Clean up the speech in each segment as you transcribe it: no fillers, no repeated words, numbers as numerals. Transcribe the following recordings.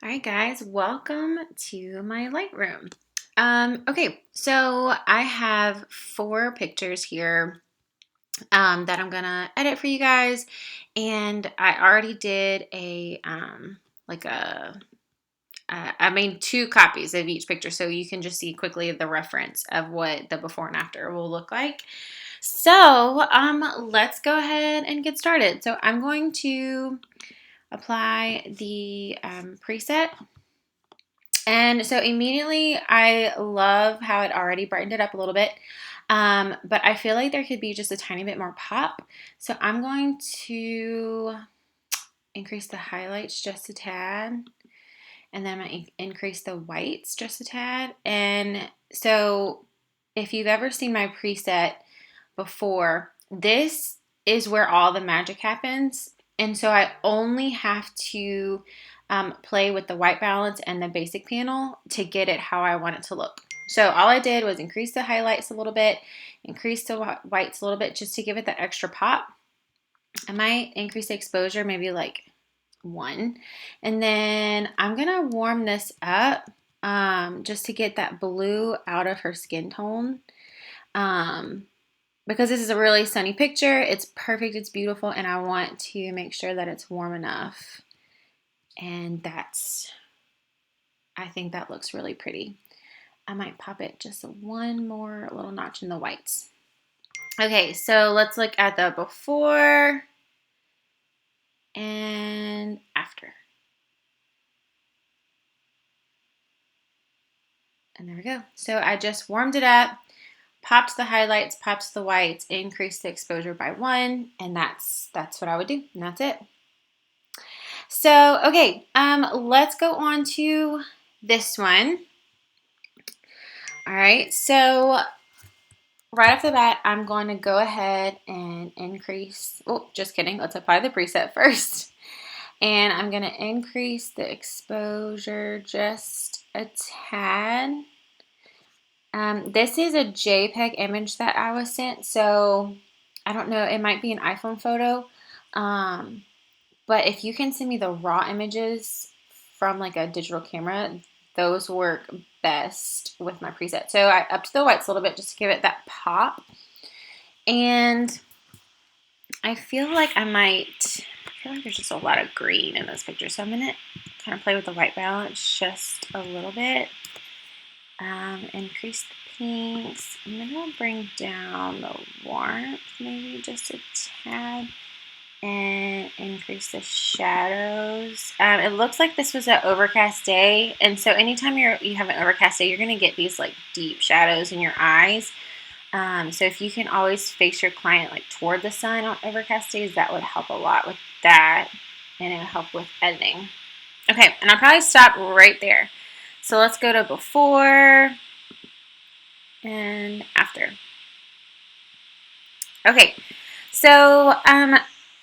All right, guys, welcome to my Lightroom. Okay, so I have 4 pictures here that I'm gonna edit for you guys, and I already did I made 2 copies of each picture, so you can just see quickly the reference of what the before and after will look like. So let's go ahead and get started. So I'm going to apply the preset. And so immediately, I love how it already brightened it up a little bit, but I feel like there could be just a tiny bit more pop. So I'm going to increase the highlights just a tad, and then I'm going to increase the whites just a tad. And so if you've ever seen my preset before, this is where all the magic happens. And so I only have to play with the white balance and the basic panel to get it how I want it to look. So all I did was increase the highlights a little bit, increase the whites a little bit just to give it the extra pop. I might increase the exposure maybe like 1. And then I'm going to warm this up just to get that blue out of her skin tone. Because this is a really sunny picture, it's perfect, it's beautiful, and I want to make sure that it's warm enough. And I think that looks really pretty. I might pop it just 1 more little notch in the whites. Okay, so let's look at the before and after. And there we go. So I just warmed it up, popped the highlights, popped the whites, increased the exposure by 1, and that's what I would do, and that's it. So, okay, let's go on to this one. All right, so right off the bat, I'm going to go ahead and increase, oh, just kidding, let's apply the preset first. And I'm going to increase the exposure just a tad. This is a JPEG image that I was sent, so I don't know, it might be an iPhone photo. But if you can send me the raw images from like a digital camera, those work best with my preset. So I upped the whites a little bit just to give it that pop. And I feel like there's just a lot of green in this picture. So I'm going to kind of play with the white balance just a little bit. Increase the pinks. I'm going to bring down the warmth maybe just a tad. And increase the shadows. It looks like this was an overcast day, and so anytime you have an overcast day, you're going to get these like deep shadows in your eyes. So if you can always face your client like toward the sun on overcast days, that would help a lot with that, and it would help with editing. Okay, and I'll probably stop right there. So let's go to before and after. Okay, so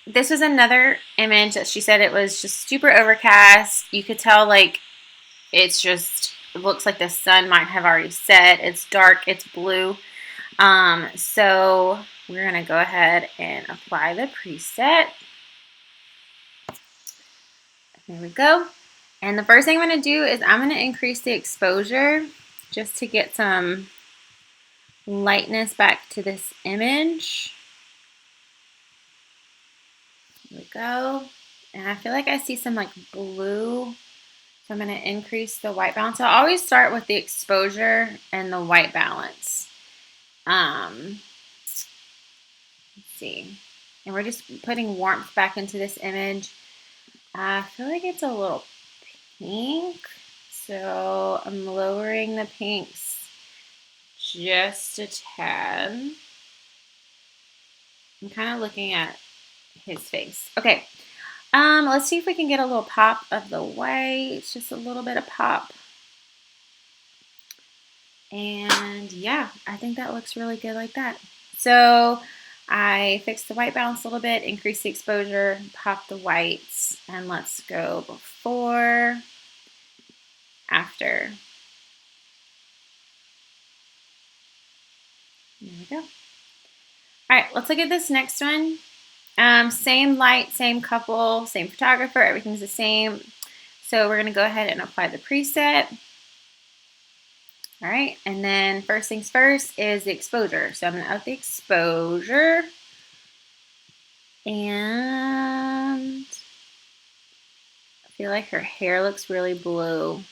this was another image that she said it was just super overcast. You could tell like it looks like the sun might have already set. It's dark, it's blue. So we're going to go ahead and apply the preset. There we go. And the first thing I'm going to do is I'm going to increase the exposure just to get some lightness back to this image. There we go. And I feel like I see some like blue. So I'm going to increase the white balance. So I always start with the exposure and the white balance. Let's see. And we're just putting warmth back into this image. I feel like it's a little pink. So I'm lowering the pinks just a tad. I'm kind of looking at his face. Okay, let's see if we can get a little pop of the whites, just a little bit of pop. And yeah, I think that looks really good like that. So I fixed the white balance a little bit, increased the exposure, popped the whites, and let's go before, after. There we go. All right, let's look at this next one. Same light, same couple, same photographer, everything's the same. So we're going to go ahead and apply the preset. All right, and then first things first is the exposure. So I'm going to up the exposure. And I feel like her hair looks really blue.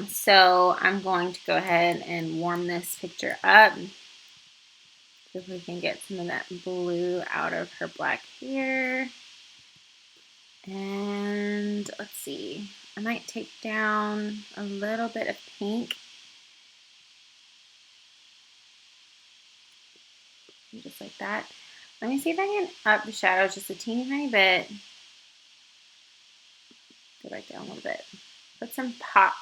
So I'm going to go ahead and warm this picture up. See if we can get some of that blue out of her black hair. And let's see, I might take down a little bit of pink. Just like that. Let me see if I can up the shadows just a teeny tiny bit. Go back down a little bit. Put some pop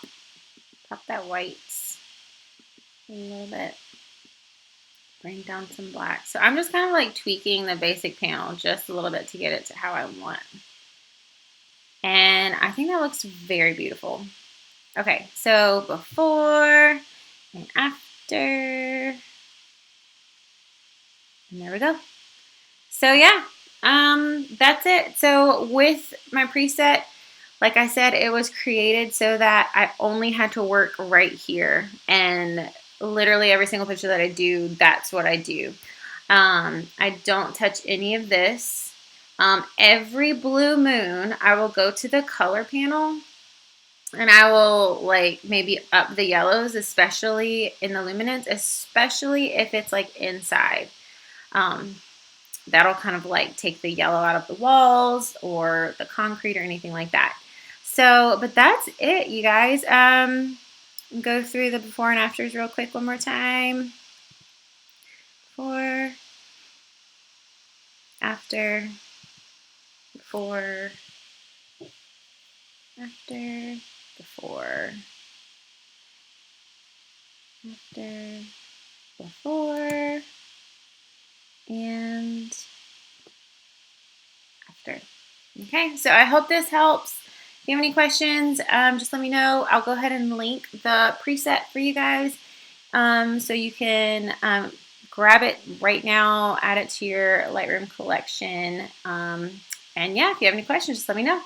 that whites a little bit. Bring down some black. So I'm just kind of like tweaking the basic panel just a little bit to get it to how I want. And I think that looks very beautiful. Okay, so before and after. And there we go. So yeah, that's it. So with my preset, like I said, it was created so that I only had to work right here. And literally every single picture that I do, that's what I do. I don't touch any of this. Every blue moon, I will go to the color panel and I will like maybe up the yellows, especially in the luminance, especially if it's like inside. That'll kind of like take the yellow out of the walls or the concrete or anything like that. So, but that's it, you guys. Go through the before and afters real quick one more time. Before, after, before, after, before, after, before, and after. Okay, so I hope this helps. If you have any questions, just let me know. I'll go ahead and link the preset for you guys so you can grab it right now, add it to your Lightroom collection. And yeah, if you have any questions, just let me know.